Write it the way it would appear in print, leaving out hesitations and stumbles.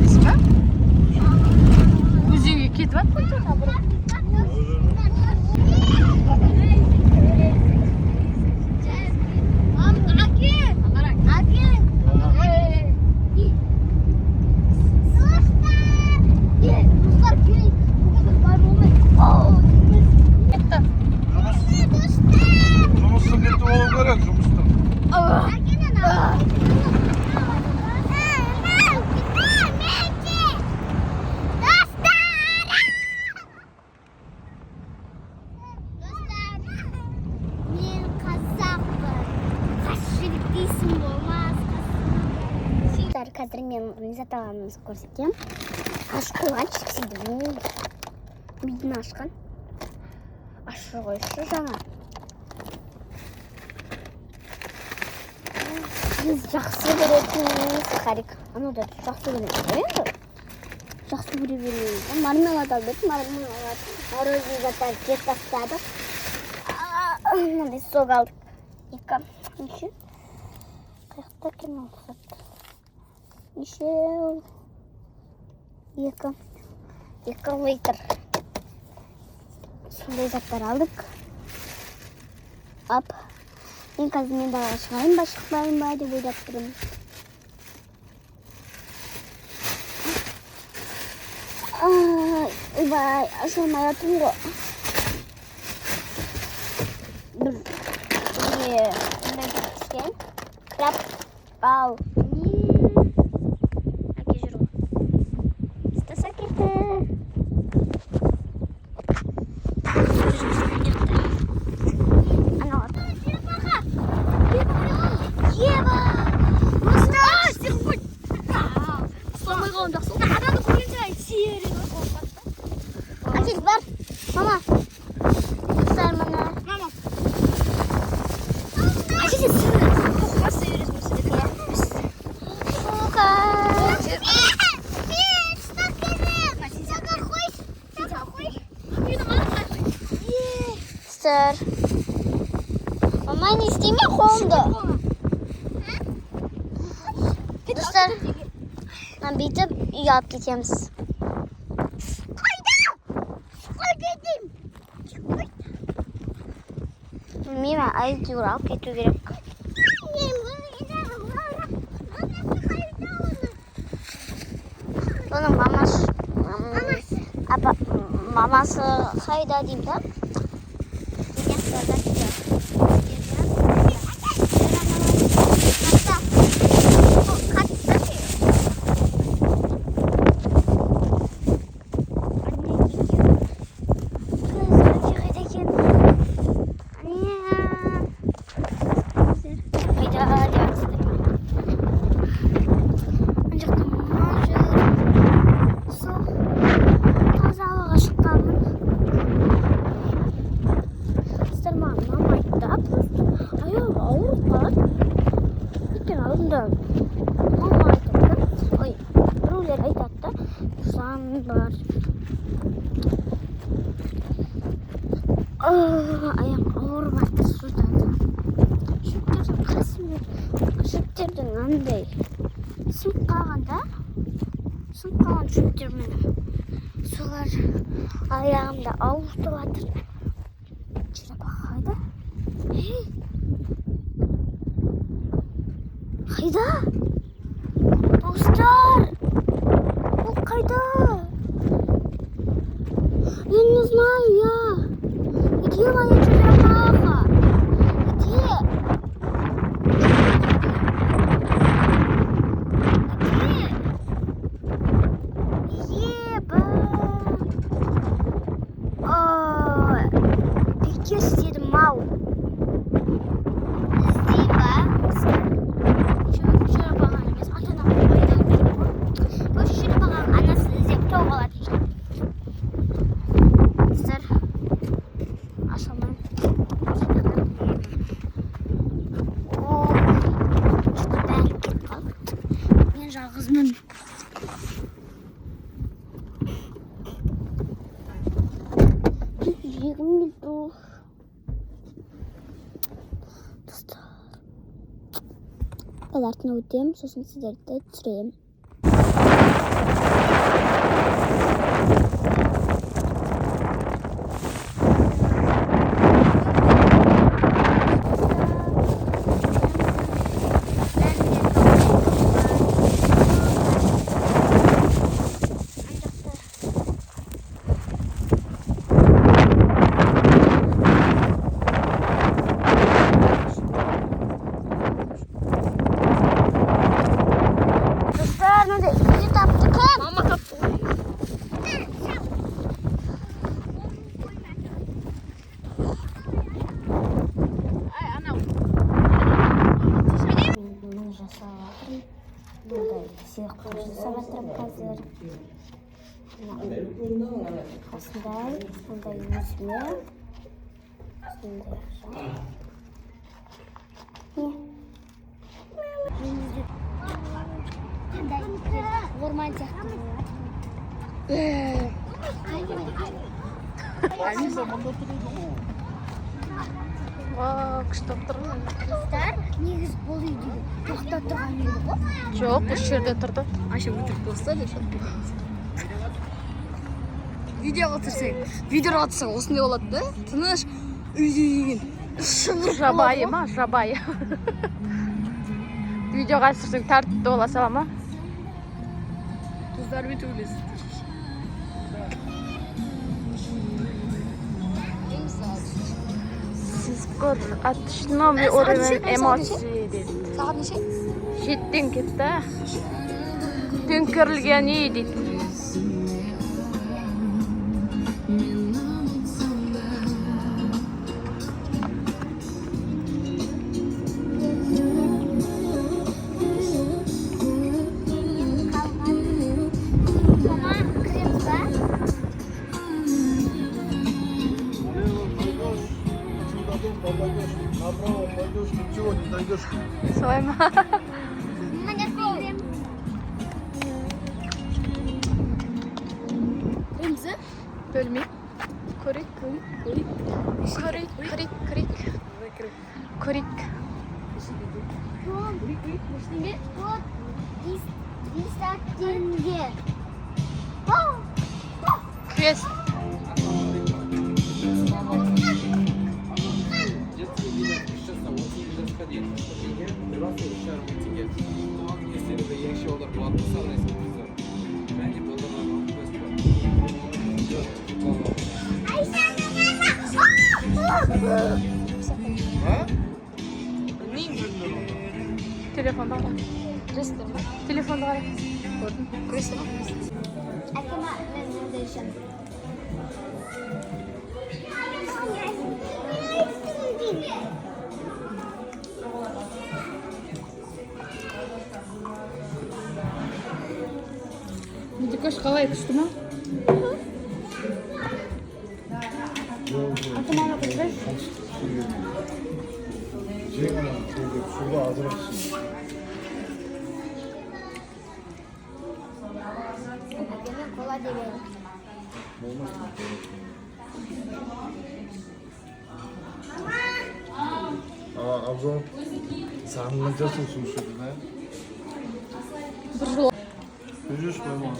келесіз ба? Өз үйге кетіп жатқан жоқ. Жұмыстың кетіп болу керек, жұмыстың. Қазір мен Лиззат ағамызды көрсетемін. Ашып қойған шексейді. Мидын ашқан. Ашы қойшы жаңа. Біз жақсы көретін сухарик. Анау да жақсы көретін. Жақсы көре бермейді. Мармелад алдық. Мармелад. Мороженое заттар жеп тастадық. Мынандай сок алдық. Екі. Неше? Қаяқта екен ол зат? Неше? Екі литр. Сондай заттар алдық. Ап. Мен қазір мен далаға шығайын ба, шықпайын ба деп ойлап тұрмын. Ойбай, аша алмай жатырмын ғой. Бір кішкен краб бал. Әке жүр ғой. Стаса кетті. Әкел бар. Мама. Құстар мына. Мама. Әкел сіз. Қоқпас бересің сізді. Қоқа. Құстар. Мама не істеме қолымды. Достар, бүйтіп үй алып кетеміз. Білмеймін, әйтеуір алып кету керек. Оның мамасы қайда деймін да? Ayağım ağır vardı suda. Şüpтердің қасымен, шөптердің андай сынып қалғанда, сынып қалған шөптер менің. Солар аяғымда ауыртып жатыр. Черепаха қайда? Қайда? Достар! Ол қайда? Я не знаю, Где моя черепаха? Где? Еба! Бекер істедім ау. Іздейба. Черепаханы емес, ата-анам айдап жүр ғой. Осы черепаханың анасын іздеп тауып алатын шығар. Жалғызмын. Жегім келді. Достар. Балартына өтем, сосын сіздерді түсірем. Şöyle. Aslında bunda 100 mi? Şimdi orman çaktım. Aynı zamanda duruyordu o. Vaa, күшті тұрды. Kızlar негіз бұл үйде тоқтап тұрған еді ғой. Жоқ, осы жерде тұрды. Аша өтірік болса да шат боламыз. Видеоға түсірсең, видеоға түсірсең осындай болады да. Тыныш, үйде деген. Шыңғыр Жабайы ма? Жабайы. Видеоға түсірсең тәртіпті бола сала ма? Қыздар бет ойлайсыз. Сізгір отчной уровень эмоций дейді. Сағат неше? 7-тен кетті. Төңкерілген үй дейді. Мама, кіреміз ба? Пойдешь, направо пойдешь, ничего не найдешь. Солай ма? Міне кірем. Кімсі? Бөлмей. Көрейік. Көрейік. Көрейік. Вот 200 тенге. Квест. Детский билет сейчас на 8 расходить. Раз uçar bu tiket. Eseri de yakşı olur. Bu atlı sana eski güzel. Bence balığa Ha? Telefonda var. Telefonda var. Aklıma ne değişen? Дикош қалай күшті ма? Атыманы қызбай. Жең ана şeyde suda azırak için. Demek kolay değil. Olmaz mı? Abzal. Sarılınca susmuş şurada. Бір жыл. Görüyorsun mu?